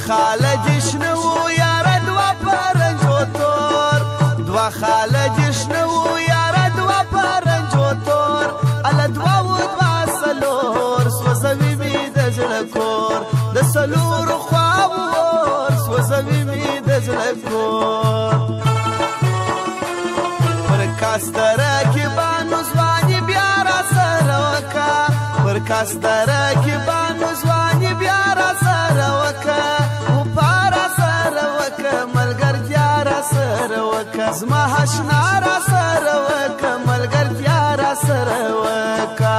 خاله جشن و یاره دوا پرنج و تور دوا خاله جشن و یاره دوا پرنج و تور اله دوا و دوا سلور سوځوي مې د زړه کور د سلورو خواو ور سوځوي مې د زړه کور پر کاستره کې بانو ځواني بیا را سره وکا پر کاستره کې بانو ځواني بیا را سره وکا او پارا سره وکا ملګرتیا را سره وکا زما حشنا را سره وکا ملګرتیا را سره وکا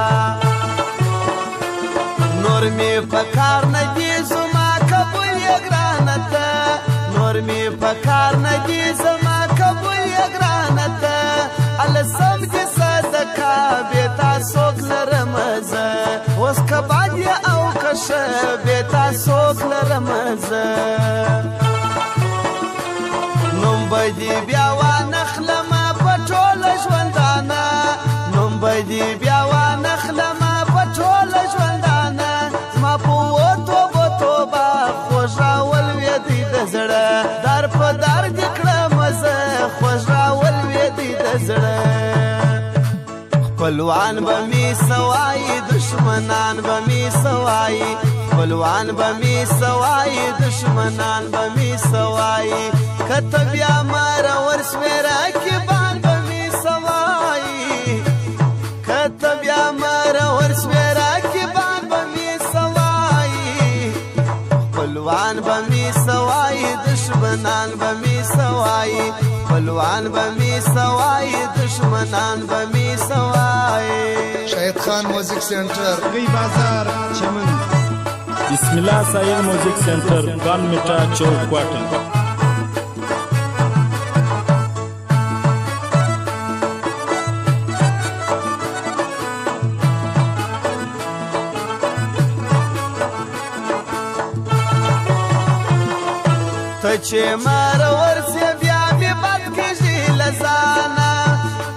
نور می پکار نه دی زما قبول یګرانه ته نور می پکار نه دی زما قبول یګرانه ته ال سم دې صدقه بیتا سوک لرمزه اوس کباد او کشه بیتا سوک لرمزه نوم بدی بیا وانخلمه پټول ژوندانه نوم بدی بیا وانخلمه پټول ژوندانه زما په وتو بوتوبه خوږ راولوېدی د زړه در په در دې کړه مزه خوږ راولوېدی د زړه خپلوان به می سوای دشمنان به می سوای خپلوان به می سوای دشمنان به می سوای کته بیا مر ورسویرا کې بان به می سوای کته بیا مر ورسویرا کې بان به می سوای خپلوان به می سوای دشمنان به می سوای خپلوان به می سوای دشمنان به می سوای شاهد خان موزیک سنټر غي بازار چمن بسم الله سایر موزیک سنټر ګان میټا چوک کوټه ته چې مر ورسې بیا مې بد کېږي له ځانه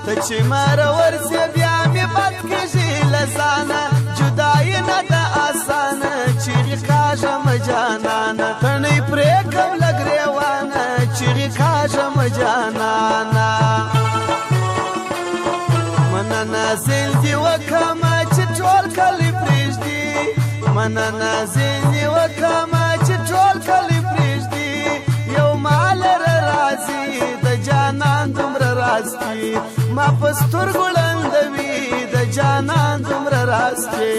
ته چې مر ورسې بیا مې بد کېږي له ځانه جدایي نه ده اسانه چیغې کاږم جانانه تڼۍ پرېږدم له ګرېوانه چیغې کاږم جانانه مننه زیل دې وکړمه چې ټول کلی پرېږدي مننه زیل دې وکړمه چې ټول کلی پرېږدي یو مال راځي د جانان دومره راستي ما په سترګو ړندوي د جانان دومره راستي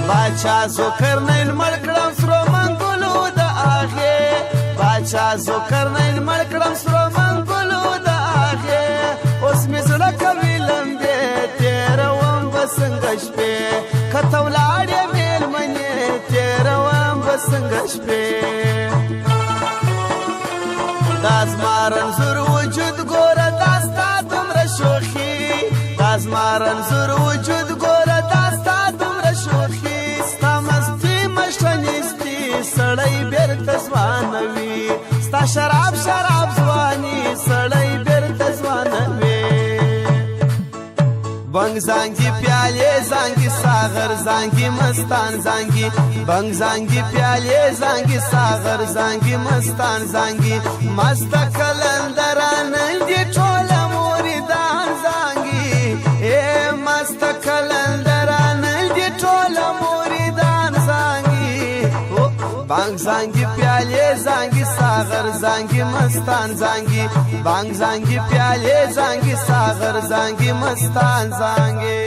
باچا زوکرنیل مړ کړم سرو منګلو د هغې باچا زوکرنیل مړ کړم سرو منګلو د هغې اوس مې زړه کوي لمبې تېروم به څنګه شپې که ته ولاړې مېلمنې تېروم به څنګه شپې دا زما رنځور وجود ګوره دا ستا دومره شوخي دا زما رنځور وجود ګوره دا ستا دومره شوخي ستا مستي مشنیستي سړی بېرته ځوانوي ستا شراب شراب ځواني سړی بېرته ځوانوي بنګ زانګي پیالې زانګي ساغر زانګي مستان زانګي بنګ زانګي پیالې زانګي ساغر زانګي مستان زانګي مست کلندران دې ټول موریدان زانګي اے مست کلندران دې ټول موریدان زانګي بنګ زانګي پیالې زانګي ساغر زانګي مستان زانګي بنګ زانګي پیالې زانګي ساغر زانګي مستان زانګي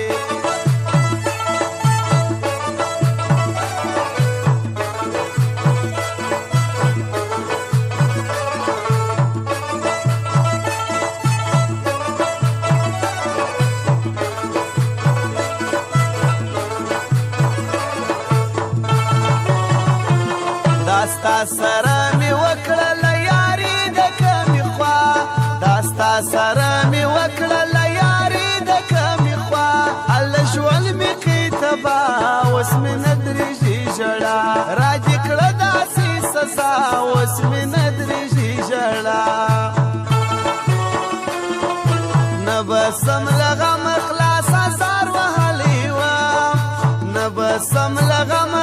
داستا سره می وکړه یاري د کمی خوا داستا سره می وکړه یاري د کمی خوا الله ژوند می کوي تبا اوس مې نه درېږي ژړا راجې کړه داسې سزا اوس مې نه درېږي ژړا نه به سم له غمه خلاصه سار وهلی وم نه به سم له غمه